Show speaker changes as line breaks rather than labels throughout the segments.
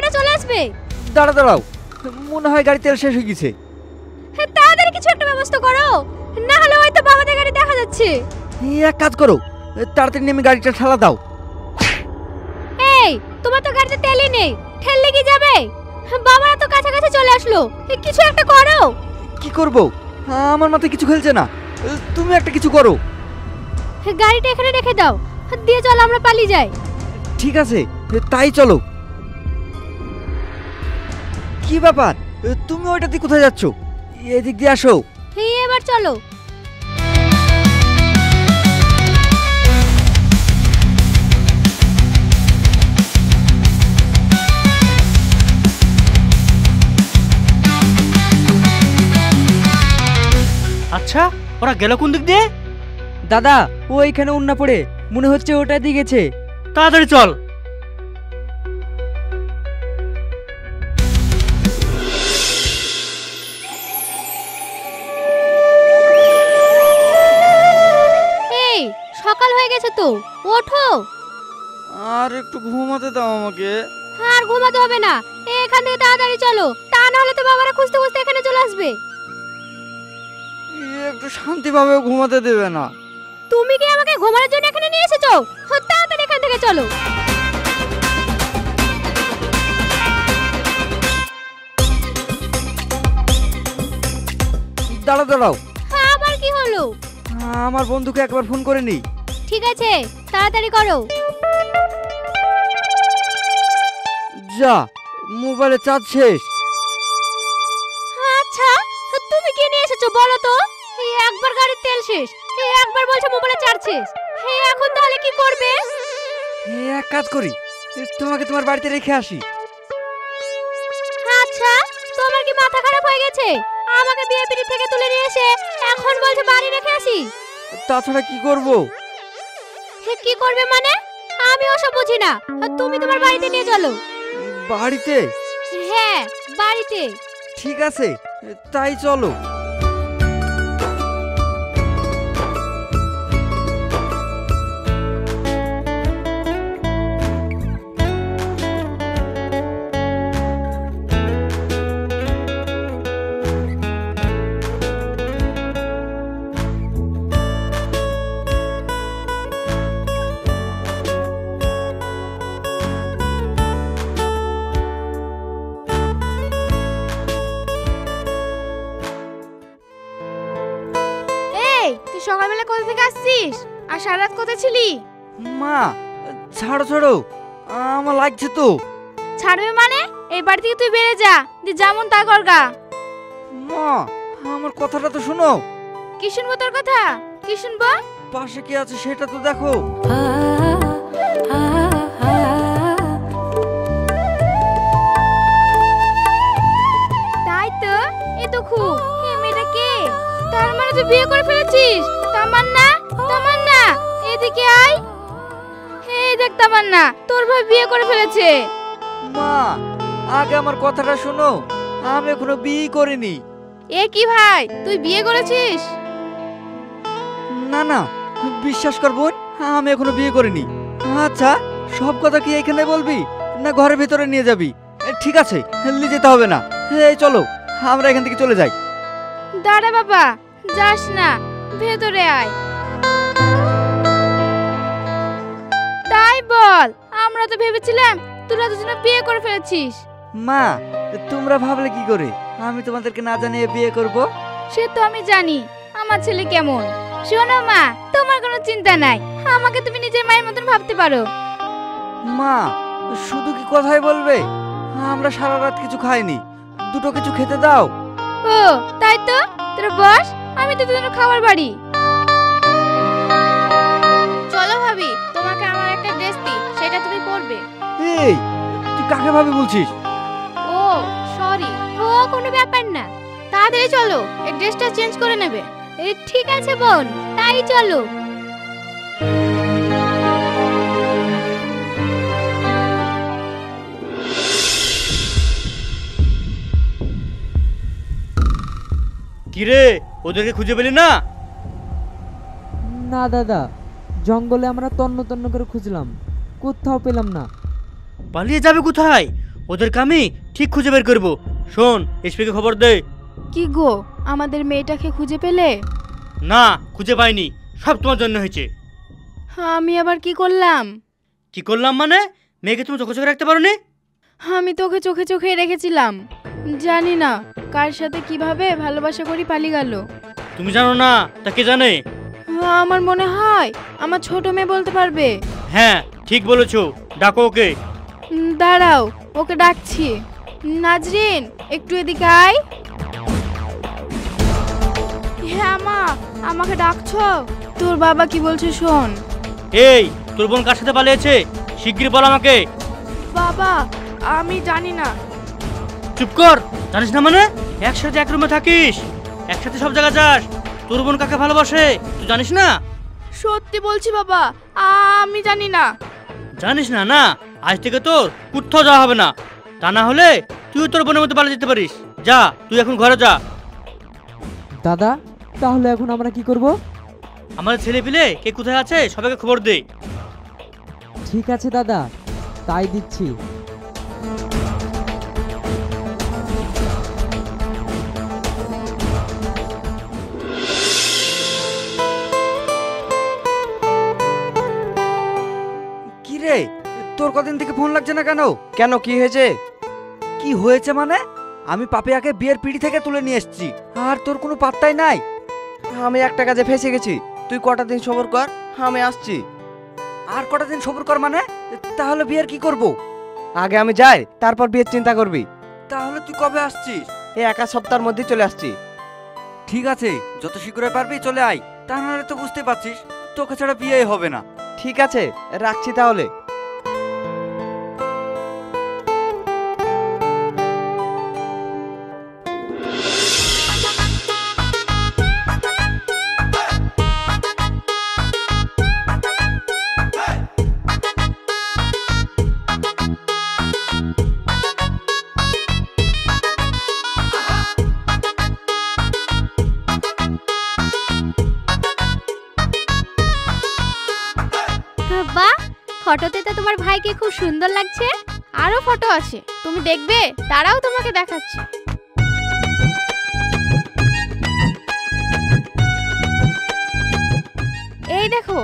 এখানে চলে আসবে।
দাঁড়াও দাঁড়াও, মনে হয় গাড়ি তেল শেষ হয়ে গেছে।
তাড়াতাড়ি কিছু একটা ব্যবস্থা করো, না হলে হয়তো বাবাদের গাড়ি দেখা যাচ্ছে।
এক কাজ করো, তাড়াতাড়ি নেমে গাড়িটা ঠেলা দাও।
এই তোমার তো গাড়িতে তেলই নেই, ঠেললে কি যাবে? বাবারা তো কাছাকাছি চলে আসলো, কিছু একটা করো।
কি করব? আমার মাথায় কিছু খেলছে না, তুমি একটা কিছু করো।
গাড়িটা এখানে রেখে দাও, দিয়ে চলো আমরা পালিয়ে যাই।
ঠিক আছে, তাই চলো। কি ব্যাপার, তুমি ওইটা দিয়ে কোথায় যাচ্ছ? এদিক দিয়ে আসো।
এবার চলো।
আচ্ছা, ওরা গেল কোন দিক দিয়ে?
দাদা, ও এখানে উন্না পড়ে, মনে হচ্ছে ওটা দিয়ে গেছে।
তাড়াতাড়ি চল।
এই সকাল হয়ে গেছে তো, ওঠো।
আর একটু ঘুমাতে দাও আমাকে।
আর ঘুমাতে হবে না, এখান থেকে তাড়াতাড়ি চলো, তা না হলে তো বাবারা খুঁজতে খুঁজতে এখানে চলে আসবে।
একটু শান্তিভাবে ঘুমাতে দেবে না?
তুমি কি আমাকে ঘুমানোর জন্য এখানে নিয়ে এসেছো? তাড়াতাড়ি এখান থেকে চলো।
দাঁড়াও দাঁড়াও,
আবার কি হলো?
আমার বন্ধুকে একবার ফোন করে নি।
ঠিক আছে, তাড়াতাড়ি করো।
যা, মোবাইলে চার্জ শেষ।
আচ্ছা, তুমি কি নিয়ে এসেছো বলো তো? একবার গাড়ির তেল শেষ, একবার বলছো মোবাইলে চার্জ শেষ, এখন তাহলে কি করবে?
এক কাজ করি, তোমাকে তোমার বাড়িতে রেখে আসি।
আচ্ছা, তোমার কি মাথা খারাপ হয়ে গেছে? আমাকে বিয়ে পিড়ি থেকে তুলে নিয়ে এসে এখন বলছো বাড়ি রেখে আসি।
তাছাড়া কি করব?
কি করবে মানে? আমি ওসব বুঝি না, তুমি তোমার বাড়িতে নিয়ে চলো।
বাড়িতে?
হ্যাঁ, বাড়িতে।
ঠিক আছে, তাই চলো।
সকালবেলা কোথা থেকে আসছিস আর সারা রাত কোথায় ছিলি?
মা, ছাড়ো ছাড়ো, আমার লাগছে তো।
ছাড়বে মানে? এই বাড়ি থেকে তুই বেরিয়ে যা, দি যেমন তা করগা।
মা, আমার কথাটা তো শোনো।
কি শুনবো তোর কথা? কি শুনবো?
পাশে কি আছে সেটা তো দেখো।
তাই তো, এ তো খুব। এই মেয়েটা কে? তার মানে তুই বিয়ে করে ফেলেছিস? তামান্না, তামান্না, এদিকে আয়। এই দেখ তামান্না, তোর ভাই বিয়ে করে ফেলেছে।
মা, আগে আমার কথাটা শোনো, আমি এখনো বিয়ে করিনি।
এ কি ভাই, তুই বিয়ে করেছিস?
না না, বিশ্বাস কর বোন, আমি এখনো বিয়ে করিনি। আচ্ছা, সব কথা কি এখানে বলবি না ঘরের ভিতরে নিয়ে যাবি? ঠিক আছে, নিয়ে যেতে হবে না। এই চলো, আমরা এখান থেকে চলে যাই।
দাঁড়া বাবা, যাস না, ভেতরে আয়। তাই বল, আমরা তো ভেবেছিলাম তোরা দুজনে বিয়ে করে ফেলেছিস।
মা, তোমরা ভাবলে কি করে আমি তোমাদেরকে না জানিয়ে বিয়ে করব?
সে তো আমি জানি আমার ছেলে কেমন। শোনো মা, তোমার কোনো চিন্তা নাই, আমাকে তুমি নিজের মায়ের মতন ভাবতে পারো।
মা, শুধু কি কথাই বলবে? আমরা সারা রাত কিছু খাইনি, দুটো কিছু খেতে দাও।
ও তাই তো, তোরা বস, আমি তো তোদের খাবার বাড়ি। চলো ভাবি, তোমাকে আমার একটা ড্রেস দিই, সেটা তুমি পরবে।
এই, তুই কাকে ভাবি বলছিস?
ও সরি, ও কোনো ব্যাপার না। তাড়াতাড়ি চলো, এই ড্রেসটা চেঞ্জ করে নেবে। ঠিক আছে বোন, তাই চলো।
কিরে, ওদেরকে খুঁজে পেলি না?
না দাদা, জঙ্গলে আমরা তন্ন তন্ন করে খুঁজলাম, কোথাও পেলাম না।
পালিয়ে যাবে কোথায়? ওদেরকে আমি ঠিক খুঁজে বের করবো। শোন, এসপিকে খবর দে।
কি গো, আমাদের মেয়েটাকে খুঁজে পেলে?
না, খুঁজে পাইনি, সব তোমার জন্য হয়েছে।
আমি আবার কি করলাম?
কি করলাম মানে? মেয়েকে তুমি চোখে চোখে রাখতে পারোনি?
আমি তোকে চোখে চোখে রেখেছিলাম, জানি না কার সাথে কিভাবে ভালোবাসা করি পালিয়ে গেল।
তুমি জানো না, তা কে জানে?
আমার মনে হয় আমার ছোট মেয়ে বলতে পারবে।
হ্যাঁ, ঠিক বলেছো, ডাকো ওকে।
দাঁড়াও, ওকে ডাকছি। নাজরিন, একটু এদিকে আয়। হ্যাঁ মা, আমাকে ডাকছো? তোর বাবা কি বলছে শোন।
এই, তোর বোন কার সাথে পালিয়েছে? শিগগির বল আমাকে।
বাবা, আমি জানি না।
চুপ কর, জানিস না মানে? একসাথে এক রুমে থাকিস, একসাথে সব জায়গা যাস, তোর বোন কাকে ভালোবাসে তুই জানিস না?
সত্যি বলছি বাবা, আমি জানি না।
জানিস না? না, আজ থেকে তোর কোথাও যাওয়া হবে না। তা না হলে তুই তোর বোনের মধ্যে পালিয়ে যেতে পারিস। যা, তুই এখন ঘরে যা।
দাদা, তাহলে এখন আমরা কি করব?
আমাদের ছেলে পিলে কে কোথায় আছে সবাইকে খবর দে।
ঠিক আছে দাদা, তাই দিচ্ছি।
কি রে, তোর কদিন থেকে ফোন লাগছে না কেন?
কেন, কি হয়েছে?
কি হয়েছে মানে? আমি পাপিয়াকে বিয়ের পিড়ি থেকে তুলে নিয়ে এসেছি, আর তোর কোনো পাত্তাই নাই।
আমি একটা কাজে ফেঁসে গেছি, তুই কটা দিন সবর কর, আমি আসছি।
আর কটা দিন সবর কর মানে? তাহলে বিয়ের কি করব?
আগে আমি যাই, তারপর বিয়ের চিন্তা করবি।
তাহলে তুই কবে আসছিস?
এই এক সপ্তাহের মধ্যে চলে আসছি।
ঠিক আছে, যত শীঘ্রই পারবি চলে আয়, তা নাহলে তো বুঝতে পারছিস তোকে ছাড়া বিয়ে হবে না।
ঠিক আছে, রাখছি তাহলে।
বাহ, ফটোতে তো তোমার ভাইকে খুব সুন্দর লাগছে। আরো ফটো আছে, তুমি দেখবে? তারাও তোমাকে দেখাচ্ছি। এই দেখো।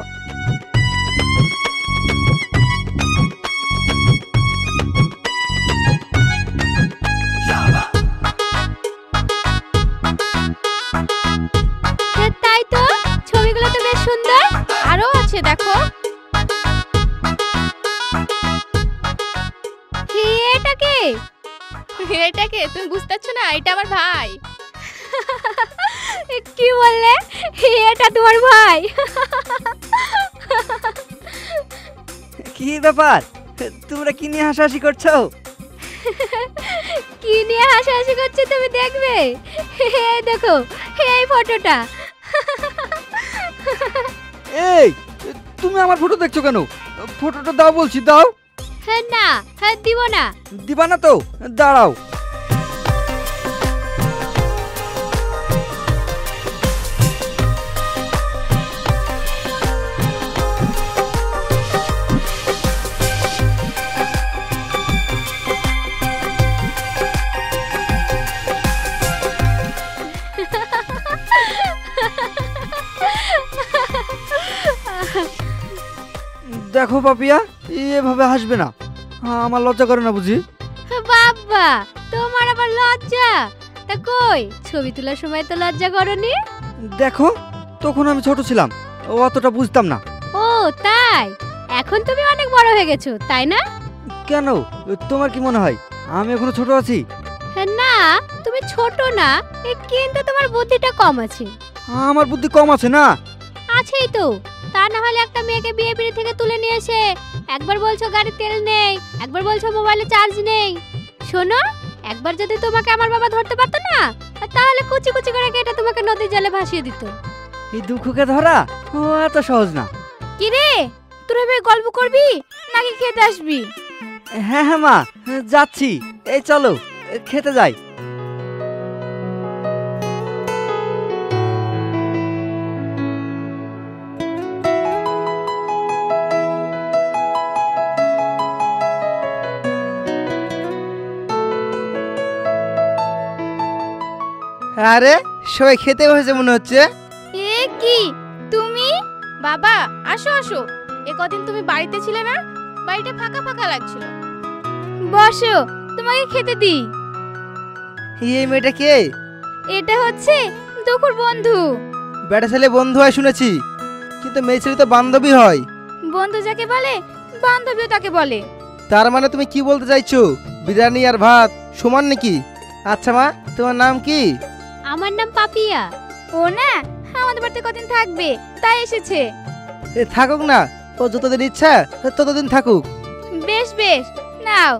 তাই তো, ছবিগুলো তো বেশ সুন্দর। আরো আছে, দেখো। এটাকে তুমি বুঝতে পারছো না? এটা আমার ভাই। কি বললে? এটা তোমার ভাই?
কি ব্যাপার, তোমরা কি নিয়ে হাসাহাসি করছো?
কি নিয়ে হাসাহাসি করছে তুমি দেখবে। এই দেখো, এই ফটোটা।
এই, তুমি আমার ফটো দেখছো কেন? ফটোটা দাও বলছি, দাও।
হ্যাঁ না, হ্যাঁ দিব না।
দিবা না তো? দাঁড়াও। দেখো পাপিয়া, এভাবে হাসবে না, আমার লজ্জা করে না বুঝি?
বাবা, তোমার আবার লজ্জা? তা কই, ছবি তোলার সময় তো লজ্জা করনি?
দেখো, তখন আমি ছোট ছিলাম, অতটা বুঝতাম না।
ও তাই? এখন তুমি অনেক বড় হয়ে গেছো, তাই না?
কেন, তোমার কি মনে হয় আমি এখনো ছোট আছি?
না, তুমি ছোট না, কিন্তু তোমার বুদ্ধিটা কম আছে।
আমার বুদ্ধি কম আছে না?
আছেই তো, তা না হলে একটা মেয়েকে বিয়ে পিড়ি থেকে তুলে নিয়ে এসে একবার বলছো গাড়ির তেল নেই, একবার বলছো মোবাইলে চার্জ নেই। শোনো, একবার যদি তোমাকে আমার বাবা ধরতে পারতো না, তাহলে কুচি কুচি করে কেটে তোমাকে নদীর জলে ভাসিয়ে দিত।
এই দুঃখকে ধরা ও এত সহজ না।
কি রে, তোর এভাবে গল্প করবি নাকি খেতে আসবি?
হ্যাঁ হ্যাঁ মা, যাচ্ছি। এই চলো খেতে যাই।
আরে সবাই খেতে বসেছে মনে হচ্ছে।
এ কি তুমি? বাবা আসো আসো, এ কদিন তুমি বাড়িতে ছিলে না, বাড়িটা ফাঁকা ফাঁকা লাগছিল। বসো, তোমাকে খেতে দিই।
এই মেয়েটা কে?
এটা হচ্ছে দুখুর বন্ধু।
বেটা ছেলে বন্ধু হয় শুনেছি, কিন্তু মেয়ে ছেলে তো বান্ধবী হয়।
বন্ধু যাকে বলে বান্ধবীও তাকে বলে।
তার মানে তুমি কি বলতে চাইছো, বিরিয়ানি আর ভাত সমান নাকি? আচ্ছা মা, তোমার নাম কি?
আমার নাম পাপিয়া। ও না আমাদের বাড়িতে কদিন থাকবে তাই এসেছে।
এ থাকুক না, ও যতদিন ইচ্ছা ততদিন থাকুক।
বেশ বেশ, নাও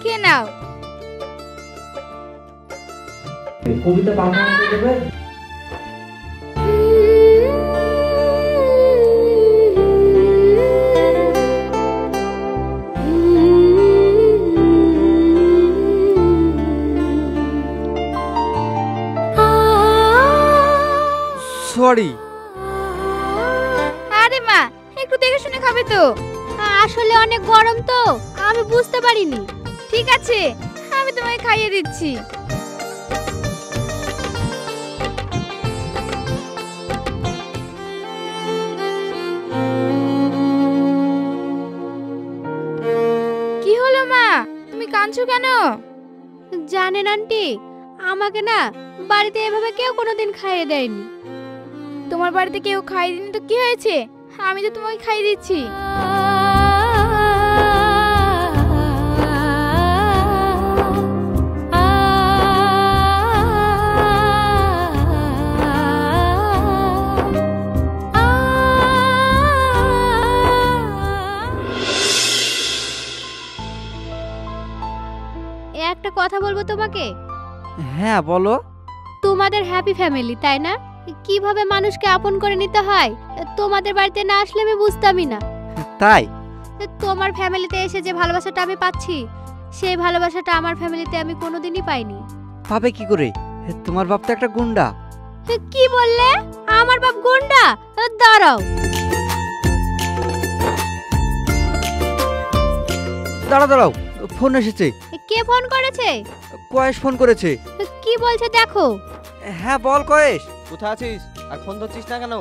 খেয়ে নাও।
কবিতা পাঠা দেবে।
সরি।
আরে মা, একটু দেখে শুনে খাবে তো। আসলে অনেক গরম তো, আমি বুঝতে পারিনি। ঠিক আছে, আমি তোমাকে খাইয়ে দিচ্ছি। কি হলো মা, তুমি কাঁদছো কেন? জানেন আন্টি, আমাকে না বাড়িতে এভাবে কেউ কোনোদিন খাইয়ে দেয়নি। তোমার বাড়িতে কেউ খাইয়ে দিনি তো কি হয়েছে, আমি তো তোমাকে খাইয়ে দিচ্ছি। একটা কথা বলবো তোমাকে।
হ্যাঁ বলো।
তোমাদের হ্যাপি ফ্যামিলি তাই না? কিভাবে মানুষকে আপন করে নিতে হয় তোমাদের বাড়িতে না আসলে আমি বুঝতামই না।
তাই?
তোমার ফ্যামিলিতে এসে যে ভালোবাসাটা আমি পাচ্ছি, সেই ভালোবাসাটা আমার ফ্যামিলিতে আমি কোনোদিনই পাইনি।
পাবে কি করে? তোমার বাপ তো একটা গুন্ডা।
কি বললে? আমার বাপ গুন্ডা? দাঁড়াও।
দাঁড়াও দাঁড়াও, ফোন এসেছে।
কে ফোন করেছে?
কয়েস ফোন করেছে।
কি বলছে দেখো।
হ্যাঁ বল কয়েস।
কোথায় আছিস আর ফোন ধরছিস না কেন?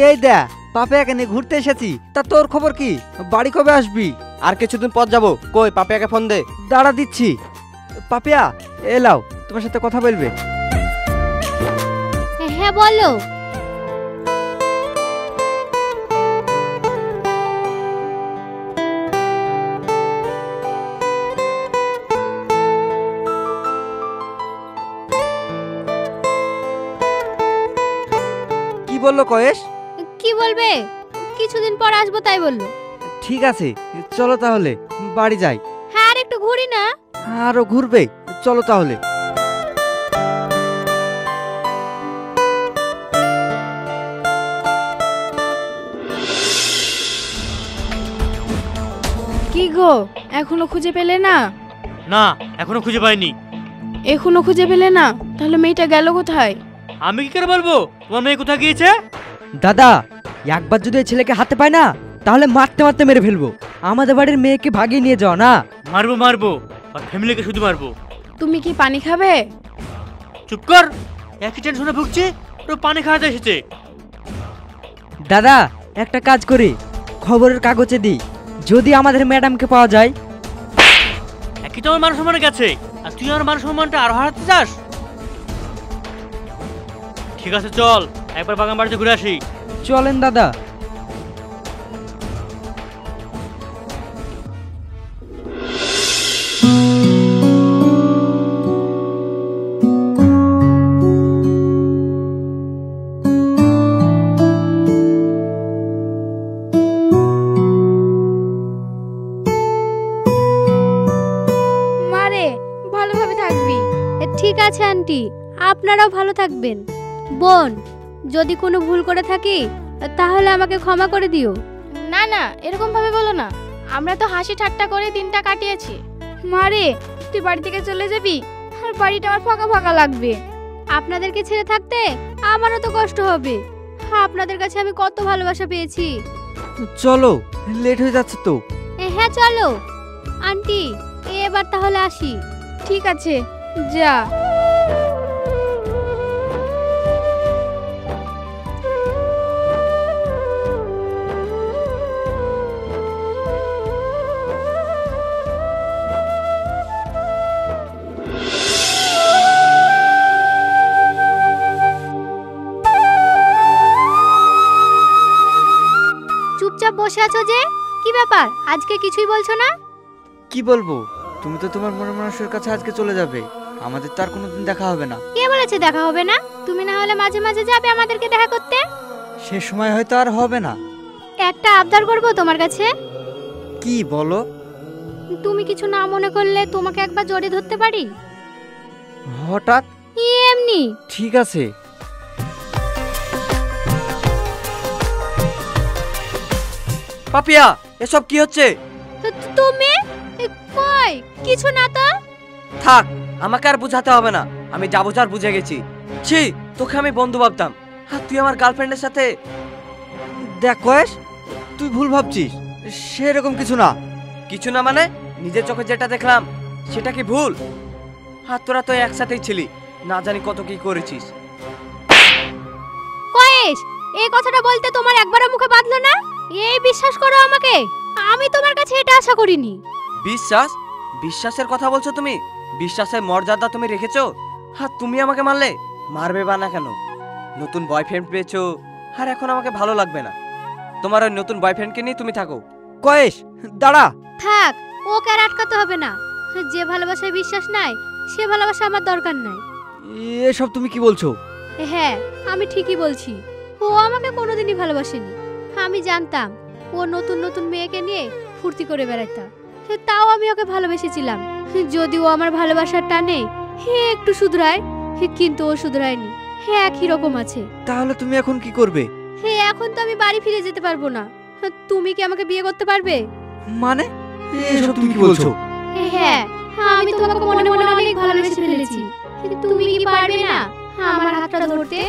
এই দে পাপে এখানে ঘুরতে এসেছি। তা তোর খবর কি? বাড়ি কবে আসবি?
আর কিছুদিন পর যাবো। কই পাপিয়াকে ফোন দে।
দাঁড়া দিচ্ছি। পাপিয়া এলাও, তোমার সাথে কথা বলবে।
হ্যাঁ বলো।
কি বললো কয়েস?
কি বলবে, কিছুদিন পর আসবো তাই বললো।
ঠিক আছে চলো তাহলে বাড়ি যাই।
হ্যাঁ আর একটু ঘুরি না।
আরো ঘুরবে, চলো তাহলে।
কি গো, এখনো খুঁজে পেলে না?
না এখনো খুঁজে পাইনি।
এখনো খুঁজে পেলে না? তাহলে মেয়েটা গেল কোথায়?
আমি কি করে বলবো তোমার মেয়ে কোথায় গিয়েছে?
দাদা, একবার যদি এই ছেলেকে হাতে পায় না, তাহলে মারতে মারতে মেরে ফেলবো। আমাদের বাড়ির মেয়েকে ভাগিয়ে নিয়ে যাও না।
মারবো মারবো, আর ফ্যামিলিকে শুধু মারবো।
তুমি কি পানি খাবে?
চুপ কর, একই টেনশনে ভুগছি, ওর পানি খাওয়াতে এসেছে।
দাদা, একটা কাজ করি, খবরের কাগজে দিই, যদি আমাদের ম্যাডামকে পাওয়া যায়।
একই তো আমার মান সম্মান গেছে, আর তুই আমার মান সম্মানটা আরো হারাতে চাস? ঠিক আছে চল একবার বাগান বাড়িতে ঘুরে আসি।
চলেন দাদা।
মারে ভালোভাবে থাকবি। ঠিক আছে আন্টি, আপনারাও ভালো থাকবেন। বোন, যদি কোনো ভুল করে থাকি তাহলে আমাকে ক্ষমা করে দিও। না না, এরকম ভাবে বলো না, আমরা তো হাসি ঠাট্টা করে দিনটা কাটিয়েছি। মারে তুই বাড়ি থেকে চলে যাবি, আর বাড়িটা আমার ফাঁকা ফাঁকা লাগবে। আপনাদেরকে ছেড়ে থাকতে আমারও তো কষ্ট হবে। আপনাদের কাছে আমি কত ভালোবাসা পেয়েছি।
চলো, লেট হয়ে যাচ্ছে তো।
হ্যাঁ চলো আন্টি, এবার তাহলে আসি। ঠিক আছে যা। চুপচাপ বসে আছো যে, কি ব্যাপার আজকে কিছুই বলছো না?
কি বলবো, তুমি তো তোমার মনের মানুষের কাছে আজকে চলে যাবে, আমাদের তো আর কোনোদিন দেখা হবে না।
কে বলেছে দেখা হবে না? তুমি না হলে মাঝে মাঝে যাবে আমাদেরকে দেখা করতে।
সে সময় হয়তো আর হবে না।
একটা আবদার করব তোমার কাছে।
কি বলো?
তুমি কিছু না মনে করলে তোমাকে একবার জড়িয়ে ধরতে পারি?
হঠাৎ?
এমনি।
ঠিক আছে।
পাপিয়া, এসব কি হচ্ছে?
তুমি কই? কিছু না তো।
থাক, আমাকে আর বুঝাতে হবে না, আমি যা বোঝার বুঝে গেছি। ছি, তোকে আমি বন্ধু ভাবতাম, আর তুই আমার গার্লফ্রেন্ডের সাথে।
দেখ কয়েস, তুই ভুল ভাবছিস, সেরকম কিছু না।
কিছু না মানে? নিজের চোখে যেটা দেখলাম সেটা কি ভুল? আর তোরা তো একসাথেই ছিলি, না জানি কত কি করেছিস।
কয়েস, এই কথাটা বলতে তোমার একবারও মুখে বাঁধলো না? এই বিশ্বাস করো আমাকে, আমি তোমার কাছে এটা আশা করিনি।
বিশ্বাস? বিশ্বাসের কথা বলছো তুমি? বিশ্বাসের মর্যাদা তুমি রেখেছো, আর তুমি আমাকে মারলে? মারবে বা না কেন? নতুন বয়ফ্রেন্ড পেয়েছো, আর এখন আমাকে ভালো লাগবে না। তোমার ওই নতুন বয়ফ্রেন্ডকে নিয়ে তুমি থাকো।
কয়েস দাঁড়া।
থাক, ওকে আর আটকাতে হবে না। যে ভালোবাসায় বিশ্বাস নাই, সে ভালোবাসা আমার দরকার নাই।
এসব তুমি কি বলছো?
হ্যাঁ, আমি ঠিকই বলছি। ও আমাকে কোনোদিনই ভালোবাসেনি। আমি জানতাম ও নতুন নতুন মেয়েকে নিয়ে ফুর্তি করে বেড়াতো, তাও আমি ওকে ভালোবেসেছিলাম। যদি ও আমার ভালোবাসার টানে একটু শুধরায়, কিন্তু ও শুধরায়নি, একই রকম আছে।
তাহলে তুমি এখন কি করবে?
এখন তো আমি বাড়ি ফিরে যেতে পারবো না। তুমি কি আমাকে বিয়ে করতে পারবে?
মানে এসব তুমি কি বলছো?
হ্যাঁ, আমি তোমাকে মনে মনে অনেক ভালোবেসে ফেলেছি। তুমি কি পারবে না আমার হাতটা ধরতে?